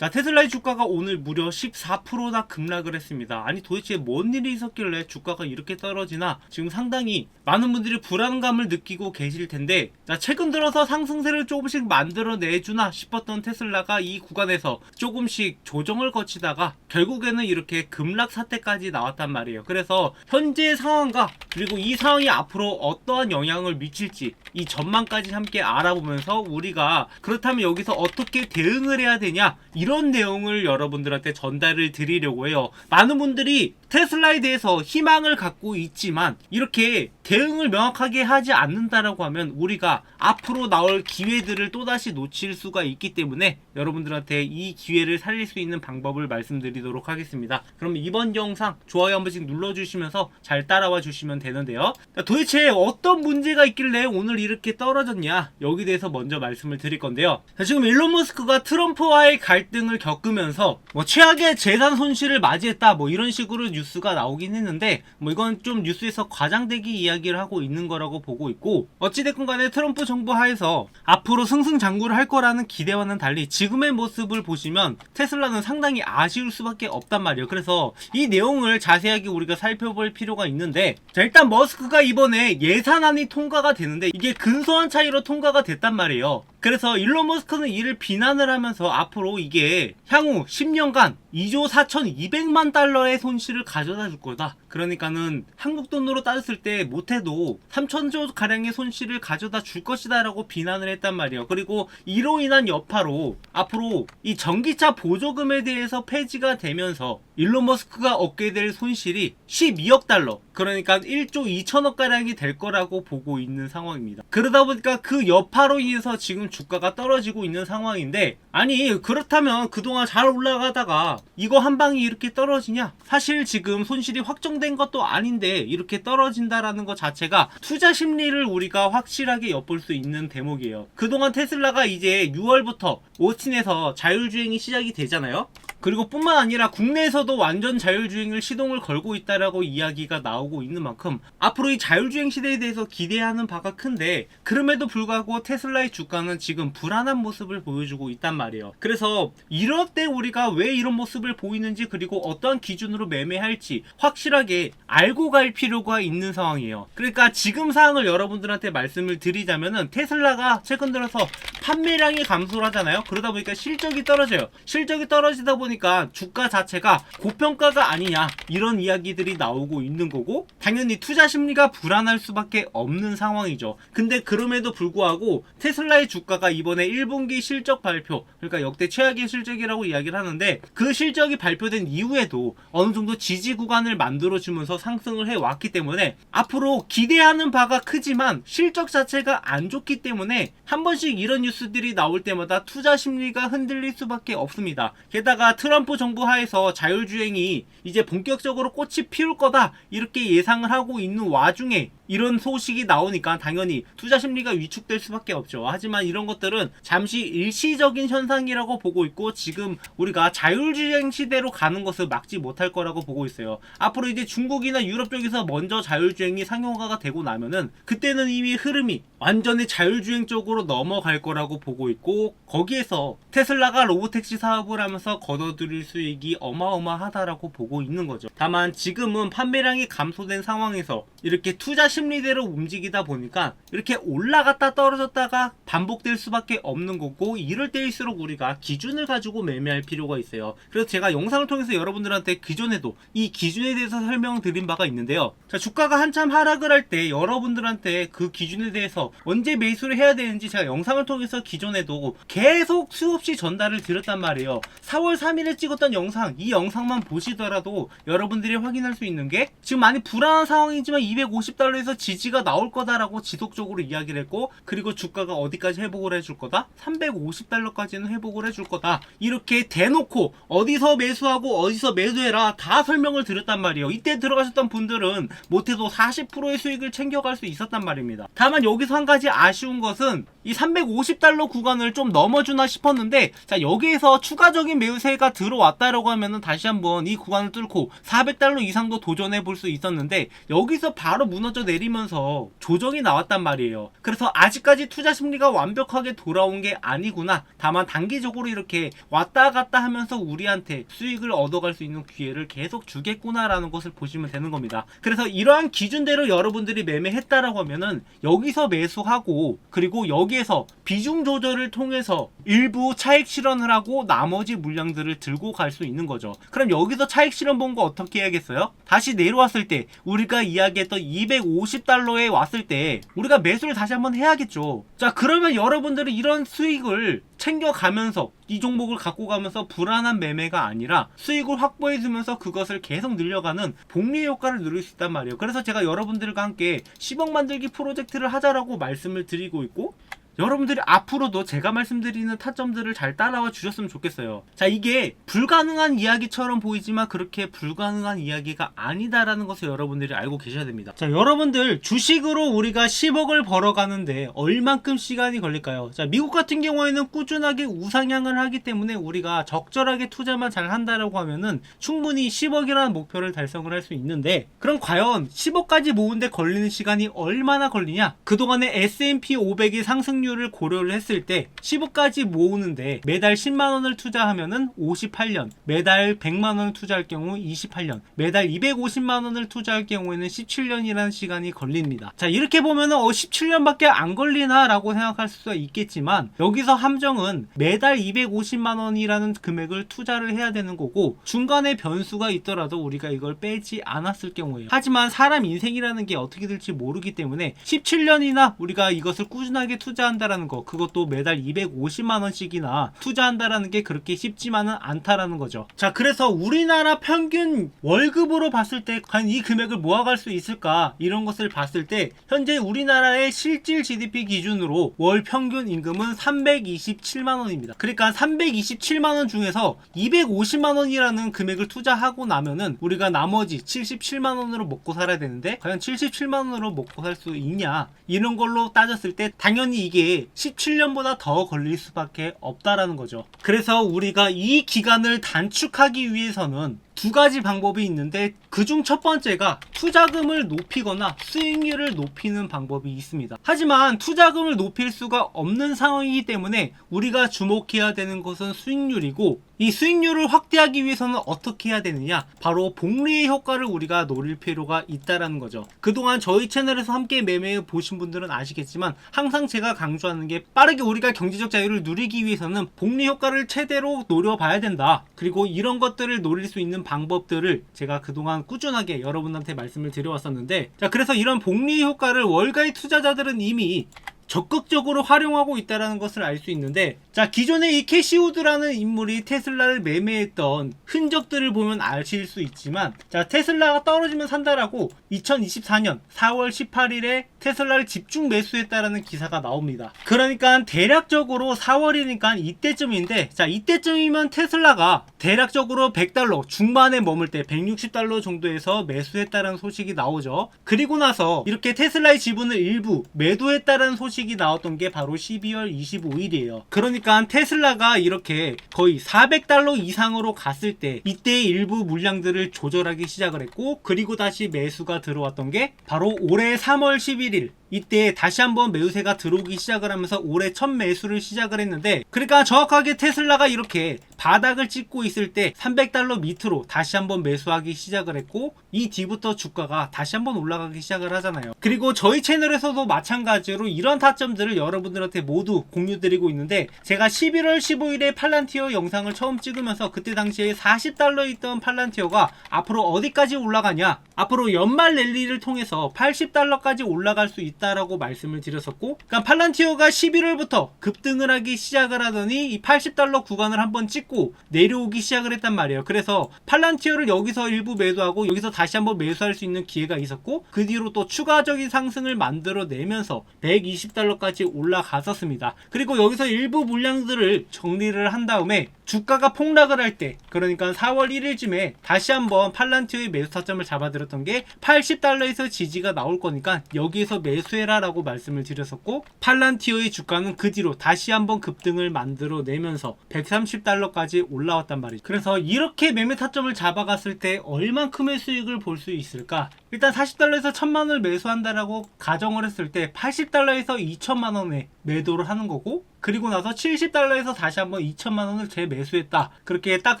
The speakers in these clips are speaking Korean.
자, 테슬라의 주가가 오늘 무려 14%나 급락을 했습니다. 아니 도대체 뭔 일이 있었길래 주가가 이렇게 떨어지나 지금 상당히 많은 분들이 불안감을 느끼고 계실 텐데, 자, 최근 들어서 상승세를 조금씩 만들어내주나 싶었던 테슬라가 이 구간에서 조금씩 조정을 거치다가 결국에는 이렇게 급락 사태까지 나왔단 말이에요. 그래서 현재의 상황과 그리고 이 상황이 앞으로 어떠한 영향을 미칠지 이 전망까지 함께 알아보면서 우리가 그렇다면 여기서 어떻게 대응을 해야 되냐, 이런 내용을 여러분들한테 전달을 드리려고 해요. 많은 분들이 테슬라에 대해서 희망을 갖고 있지만 이렇게 대응을 명확하게 하지 않는다라고 하면 우리가 앞으로 나올 기회들을 또다시 놓칠 수가 있기 때문에 여러분들한테 이 기회를 살릴 수 있는 방법을 말씀드리도록 하겠습니다. 그럼 이번 영상 좋아요 한 번씩 눌러주시면서 잘 따라와 주시면 되는데요. 도대체 어떤 문제가 있길래 오늘 이렇게 떨어졌냐, 여기 대해서 먼저 말씀을 드릴 건데요. 지금 일론 머스크가 트럼프와의 갈등을 겪으면서 최악의 재산 손실을 맞이했다 이런 식으로 뉴스가 나오긴 했는데 이건 좀 뉴스에서 과장되게 이야기를 하고 있는 거라고 보고 있고, 어찌됐건 간에 트럼프 정부 하에서 앞으로 승승장구를 할 거라는 기대와는 달리 지금의 모습을 보시면 테슬라는 상당히 아쉬울 수밖에 없단 말이에요. 그래서 이 내용을 자세하게 우리가 살펴볼 필요가 있는데, 자, 일단 머스크가 이번에 예산안이 통과가 되는데 이게 근소한 차이로 통과가 됐단 말이에요. 그래서 일론 머스크는 이를 비난을 하면서 앞으로 이게 향후 10년간 2조 4,200만 달러의 손실을 가져다 줄 거다. 그러니까는 한국 돈으로 따졌을 때 못해도 3,000조 가량의 손실을 가져다 줄 것이다 라고 비난을 했단 말이에요. 그리고 이로 인한 여파로 앞으로 이 전기차 보조금에 대해서 폐지가 되면서 일론 머스크가 얻게 될 손실이 12억 달러, 그러니까 1조 2천억 가량이 될 거라고 보고 있는 상황입니다. 그러다 보니까 그 여파로 인해서 지금 주가가 떨어지고 있는 상황인데, 아니 그렇다면 그동안 잘 올라가다가 이거 한 방에 이렇게 떨어지냐? 사실 지금 손실이 확정된 것도 아닌데 이렇게 떨어진다라는 것 자체가 투자 심리를 우리가 확실하게 엿볼 수 있는 대목이에요. 그동안 테슬라가 이제 6월부터 오스틴에서 자율주행이 시작이 되잖아요. 그리고 뿐만 아니라 국내에서도 완전 자율주행을 시동을 걸고 있다라고 이야기가 나오고 있는 만큼 앞으로 이 자율주행 시대에 대해서 기대하는 바가 큰데, 그럼에도 불구하고 테슬라의 주가는 지금 불안한 모습을 보여주고 있단 말이에요. 그래서 이럴 때 우리가 왜 이런 모습을 보이는지 그리고 어떠한 기준으로 매매할지 확실하게 알고 갈 필요가 있는 상황이에요. 그러니까 지금 상황을 여러분들한테 말씀을 드리자면은 테슬라가 최근 들어서 판매량이 감소를 하잖아요. 그러다 보니까 실적이 떨어져요. 실적이 떨어지다 보니까 주가 자체가 고평가가 아니냐, 이런 이야기들이 나오고 있는 거고, 당연히 투자 심리가 불안할 수밖에 없는 상황이죠. 근데 그럼에도 불구하고 테슬라의 주가가 이번에 1분기 실적 발표, 그러니까 역대 최악의 실적이라고 이야기를 하는데, 그 실적이 발표된 이후에도 어느 정도 지지 구간을 만들어주면서 상승을 해왔기 때문에 앞으로 기대하는 바가 크지만 실적 자체가 안 좋기 때문에 한 번씩 이런 뉴스들이 나올 때마다 투자 심리가 흔들릴 수밖에 없습니다. 게다가 트럼프 정부 하에서 자율주행이 이제 본격적으로 꽃이 피울 거다 이렇게 예상을 하고 있는 와중에 이런 소식이 나오니까 당연히 투자 심리가 위축될 수밖에 없죠. 하지만 이런 것들은 잠시 일시적인 현상이라고 보고 있고, 지금 우리가 자율주행 시대로 가는 것을 막지 못할 거라고 보고 있어요. 앞으로 이제 중국이나 유럽 쪽에서 먼저 자율주행이 상용화가 되고 나면은 그때는 이미 흐름이 완전히 자율주행 쪽으로 넘어갈 거라고 보고 있고, 거기에서 테슬라가 로보택시 사업을 하면서 거둬들일 수익이 어마어마하다라고 보고 있는 거죠. 다만 지금은 판매량이 감소된 상황에서 이렇게 투자 심리대로 움직이다 보니까 이렇게 올라갔다 떨어졌다가 반복될 수밖에 없는 거고, 이럴 때일수록 우리가 기준을 가지고 매매할 필요가 있어요. 그래서 제가 영상을 통해서 여러분들한테 기존에도 이 기준에 대해서 설명드린 바가 있는데요. 자, 주가가 한참 하락을 할 때 여러분들한테 그 기준에 대해서 언제 매수를 해야 되는지 제가 영상을 통해서 기존에도 계속 수없이 전달을 드렸단 말이에요. 4월 3일에 찍었던 영상, 이 영상만 보시더라도 여러분들이 확인할 수 있는 게 지금 많이 불안한 상황이지만 250달러에서 지지가 나올 거다라고 지속적으로 이야기를 했고, 그리고 주가가 어디까지 회복을 해줄 거다? 350달러까지는 회복을 해줄 거다. 이렇게 대놓고 어디서 매수하고 어디서 매도해라 다 설명을 드렸단 말이에요. 이때 들어가셨던 분들은 못해도 40%의 수익을 챙겨갈 수 있었단 말입니다. 다만 여기서 한 가지 아쉬운 것은 이 350달러 구간을 좀 넘어주나 싶었는데, 자, 여기에서 추가적인 매수세가 들어왔다라고 하면은 다시 한번 이 구간을 뚫고 400달러 이상도 도전해 볼 수 있었는데, 여기서 바로 무너져 내리 내리면서 조정이 나왔단 말이에요. 그래서 아직까지 투자 심리가 완벽하게 돌아온 게 아니구나. 다만 단기적으로 이렇게 왔다 갔다 하면서 우리한테 수익을 얻어갈 수 있는 기회를 계속 주겠구나라는 것을 보시면 되는 겁니다. 그래서 이러한 기준대로 여러분들이 매매했다라고 하면은 여기서 매수하고, 그리고 여기에서 비중 조절을 통해서 일부 차익 실현을 하고 나머지 물량들을 들고 갈 수 있는 거죠. 그럼 여기서 차익 실현 본 거 어떻게 해야겠어요? 다시 내려왔을 때 우리가 이야기했던 250달러에 왔을 때 우리가 매수를 다시 한번 해야겠죠. 자, 그러면 여러분들이 이런 수익을 챙겨가면서 이 종목을 갖고 가면서 불안한 매매가 아니라 수익을 확보해주면서 그것을 계속 늘려가는 복리 효과를 누릴 수 있단 말이에요. 그래서 제가 여러분들과 함께 10억 만들기 프로젝트를 하자라고 말씀을 드리고 있고, 여러분들이 앞으로도 제가 말씀드리는 타점들을 잘 따라와 주셨으면 좋겠어요. 자, 이게 불가능한 이야기처럼 보이지만 그렇게 불가능한 이야기가 아니다라는 것을 여러분들이 알고 계셔야 됩니다. 자, 여러분들 주식으로 우리가 10억을 벌어가는데 얼만큼 시간이 걸릴까요? 자, 미국 같은 경우에는 꾸준하게 우상향을 하기 때문에 우리가 적절하게 투자만 잘 한다라고 하면은 충분히 10억이라는 목표를 달성을 할 수 있는데, 그럼 과연 10억까지 모으는데 걸리는 시간이 얼마나 걸리냐? 그동안의 S&P 500의 상승률 를 고려를 했을 때 10억까지 모으는데 매달 10만원을 투자하면은 58년, 매달 100만원을 투자할 경우 28년, 매달 250만원을 투자할 경우에는 17년이라는 시간이 걸립니다. 자, 이렇게 보면은 17년밖에 안 걸리나 라고 생각할 수가 있겠지만, 여기서 함정은 매달 250만원이라는 금액을 투자를 해야 되는 거고, 중간에 변수가 있더라도 우리가 이걸 빼지 않았을 경우에요. 하지만 사람 인생이라는 게 어떻게 될지 모르기 때문에 17년이나 우리가 이것을 꾸준하게 투자한다라는 거, 그것도 매달 250만원씩이나 투자한다라는 게 그렇게 쉽지만은 않다라는 거죠. 자, 그래서 우리나라 평균 월급으로 봤을 때 과연 이 금액을 모아갈 수 있을까, 이런 것을 봤을 때 현재 우리나라의 실질 GDP 기준으로 월 평균 임금은 327만원입니다. 그러니까 327만원 중에서 250만원이라는 금액을 투자하고 나면은 우리가 나머지 77만원으로 먹고 살아야 되는데, 과연 77만원으로 먹고 살 수 있냐, 이런 걸로 따졌을 때 당연히 이게 17년보다 더 걸릴 수밖에 없다라는 거죠. 그래서 우리가 이 기간을 단축하기 위해서는 두 가지 방법이 있는데, 그중 첫 번째가 투자금을 높이거나 수익률을 높이는 방법이 있습니다. 하지만 투자금을 높일 수가 없는 상황이기 때문에 우리가 주목해야 되는 것은 수익률이고, 이 수익률을 확대하기 위해서는 어떻게 해야 되느냐, 바로 복리의 효과를 우리가 노릴 필요가 있다라는 거죠. 그동안 저희 채널에서 함께 매매해 보신 분들은 아시겠지만 항상 제가 강조하는 게, 빠르게 우리가 경제적 자유를 누리기 위해서는 복리 효과를 최대로 노려봐야 된다. 그리고 이런 것들을 노릴 수 있는 방법들을 제가 그동안 꾸준하게 여러분한테 말씀을 드려왔었는데, 자, 그래서 이런 복리 효과를 월가의 투자자들은 이미 적극적으로 활용하고 있다는 것을 알 수 있는데, 자, 기존에 이 캐시우드라는 인물이 테슬라를 매매했던 흔적들을 보면 아실 수 있지만, 자, 테슬라가 떨어지면 산다라고 2024년 4월 18일에 테슬라를 집중 매수했다라는 기사가 나옵니다. 그러니까 대략적으로 4월이니까 이때쯤인데, 자, 이때쯤이면 테슬라가 대략적으로 100달러 중반에 머물 때 160달러 정도에서 매수했다는 소식이 나오죠. 그리고 나서 이렇게 테슬라의 지분을 일부 매도했다는 소식이 나왔던 게 바로 12월 25일이에요. 그러니까 테슬라가 이렇게 거의 400달러 이상으로 갔을 때 이때 일부 물량들을 조절하기 시작을 했고, 그리고 다시 매수가 들어왔던 게 바로 올해 3월 11일, 이때 다시 한번 매수세가 들어오기 시작을 하면서 올해 첫 매수를 시작을 했는데, 그러니까 정확하게 테슬라가 이렇게 바닥을 찍고 있을 때 300달러 밑으로 다시 한번 매수하기 시작을 했고, 이 뒤부터 주가가 다시 한번 올라가기 시작을 하잖아요. 그리고 저희 채널에서도 마찬가지로 이런 타점들을 여러분들한테 모두 공유드리고 있는데, 제가 11월 15일에 팔란티어 영상을 처음 찍으면서 그때 당시에 40달러 있던 팔란티어가 앞으로 어디까지 올라가냐, 앞으로 연말 랠리를 통해서 80달러까지 올라갈 수 있다라고 말씀을 드렸었고, 그러니까 팔란티어가 11월부터 급등을 하기 시작을 하더니 이 80달러 구간을 한번 찍고 내려오기 시작을 했단 말이에요. 그래서 팔란티어를 여기서 일부 매도하고 여기서 다시 한번 매수할 수 있는 기회가 있었고, 그 뒤로 또 추가적인 상승을 만들어내면서 120달러까지 올라갔었습니다. 그리고 여기서 일부 물량들을 정리를 한 다음에 주가가 폭락을 할 때, 그러니까 4월 1일쯤에 다시 한번 팔란티어의 매수 타점을 잡아들었던 게 80달러에서 지지가 나올 거니까 여기에서 매수해라 라고 말씀을 드렸었고, 팔란티어의 주가는 그 뒤로 다시 한번 급등을 만들어내면서 130달러까지 올라왔단 말이죠. 그래서 이렇게 매매 타점을 잡아갔을 때 얼만큼의 수익을 볼 수 있을까? 일단 40달러에서 1000만원을 매수한다라고 가정을 했을 때 80달러에서 2000만원에 매도를 하는 거고, 그리고 나서 70달러에서 다시 한번 2000만원을 재매수했다. 그렇게 딱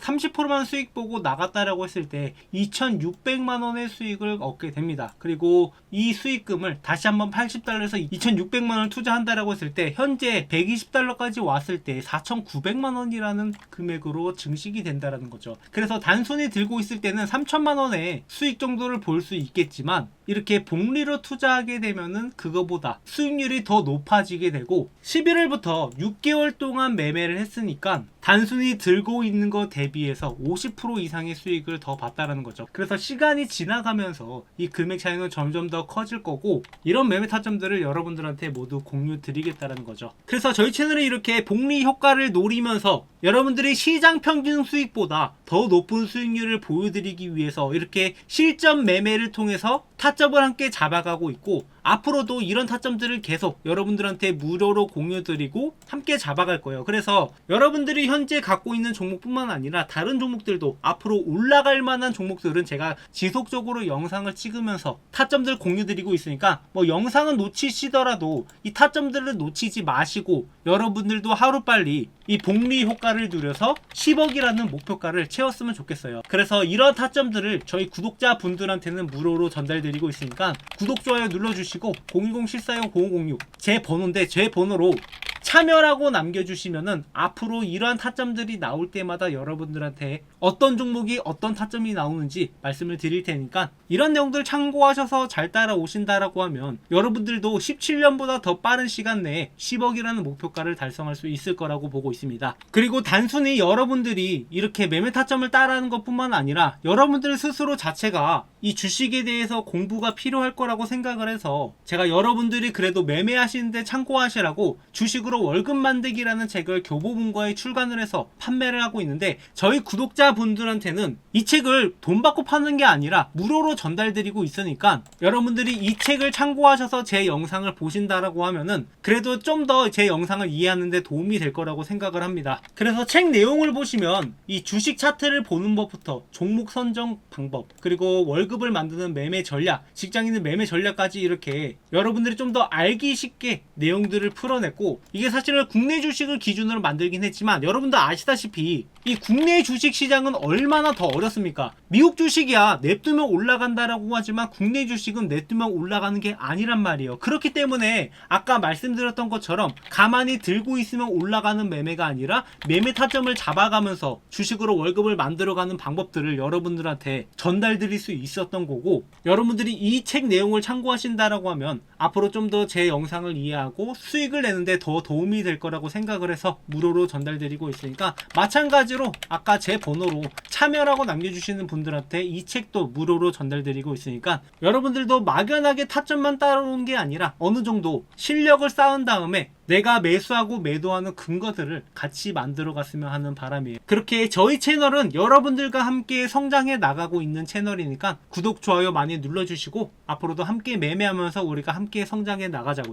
30%만 수익 보고 나갔다라고 했을 때 2600만원의 수익을 얻게 됩니다. 그리고 이 수익금을 다시 한번 80달러에서 2600만원을 투자한다라고 했을 때 현재 120달러까지 왔을 때 4900만원이라는 금액으로 증식이 된다라는 거죠. 그래서 단순히 들고 있을 때는 3000만원의 수익 정도를 볼 수 있겠지만, 이렇게 복리로 투자하게 되면은 그거보다 수익률이 더 높아지게 되고, 11월부터 6개월 동안 매매를 했으니까 단순히 들고 있는 거 대비해서 50% 이상의 수익을 더 봤다라는 거죠. 그래서 시간이 지나가면서 이 금액 차이는 점점 더 커질 거고, 이런 매매 타점들을 여러분들한테 모두 공유 드리겠다는 거죠. 그래서 저희 채널에 이렇게 복리 효과를 노리면서 여러분들이 시장 평균 수익보다 더 높은 수익률을 보여드리기 위해서 이렇게 실전 매매를 통해서 타점을 함께 잡아가고 있고, 앞으로도 이런 타점들을 계속 여러분들한테 무료로 공유드리고 함께 잡아갈 거예요. 그래서 여러분들이 현재 갖고 있는 종목뿐만 아니라 다른 종목들도 앞으로 올라갈 만한 종목들은 제가 지속적으로 영상을 찍으면서 타점들 공유드리고 있으니까, 뭐 영상은 놓치시더라도 이 타점들을 놓치지 마시고 여러분들도 하루빨리 이 복리 효과를 누려서 10억이라는 목표가를 채웠으면 좋겠어요. 그래서 이런 타점들을 저희 구독자분들한테는 무료로 전달드리고 있으니까 구독, 좋아요 눌러주시고 010-740-0506 제 번호인데, 제 번호로 참여라고 남겨주시면은 앞으로 이러한 타점들이 나올 때마다 여러분들한테 어떤 종목이 어떤 타점이 나오는지 말씀을 드릴 테니까, 이런 내용들 참고하셔서 잘 따라오신다라고 하면 여러분들도 17년보다 더 빠른 시간 내에 10억이라는 목표가를 달성할 수 있을 거라고 보고 있습니다. 그리고 단순히 여러분들이 이렇게 매매 타점을 따라하는 것 뿐만 아니라 여러분들 스스로 자체가 이 주식에 대해서 공부가 필요할 거라고 생각을 해서 제가 여러분들이 그래도 매매하시는데 참고하시라고 주식으로 월급 만들기라는 책을 교보문고에 출간을 해서 판매를 하고 있는데, 저희 구독자분들한테는 이 책을 돈 받고 파는 게 아니라 무료로 전달드리고 있으니까 여러분들이 이 책을 참고하셔서 제 영상을 보신다라고 하면은 그래도 좀 더 제 영상을 이해하는 데 도움이 될 거라고 생각을 합니다. 그래서 책 내용을 보시면 이 주식 차트를 보는 법부터 종목 선정 방법, 그리고 월급을 만드는 매매 전략, 직장인의 매매 전략까지 이렇게 여러분들이 좀 더 알기 쉽게 내용들을 풀어냈고, 이게 사실은 국내 주식을 기준으로 만들긴 했지만 여러분들 아시다시피 이 국내 주식 시장은 얼마나 더 어렵습니까? 미국 주식이야 냅두면 올라간다라고 하지만 국내 주식은 냅두면 올라가는 게 아니란 말이에요. 그렇기 때문에 아까 말씀드렸던 것처럼 가만히 들고 있으면 올라가는 매매가 아니라 매매 타점을 잡아가면서 주식으로 월급을 만들어가는 방법들을 여러분들한테 전달드릴 수 있었던 거고, 여러분들이 이 책 내용을 참고하신다라고 하면 앞으로 좀 더 제 영상을 이해하고 수익을 내는데 더 도움이 될 거라고 생각을 해서 무료로 전달드리고 있으니까, 마찬가지로 아까 제 번호로 참여라고 남겨주시는 분들한테 이 책도 무료로 전달드리고 있으니까 여러분들도 막연하게 타점만 따라오는 게 아니라 어느 정도 실력을 쌓은 다음에 내가 매수하고 매도하는 근거들을 같이 만들어 갔으면 하는 바람이에요. 그렇게 저희 채널은 여러분들과 함께 성장해 나가고 있는 채널이니까 구독, 좋아요 많이 눌러주시고 앞으로도 함께 매매하면서 우리가 함께 성장해 나가자고요.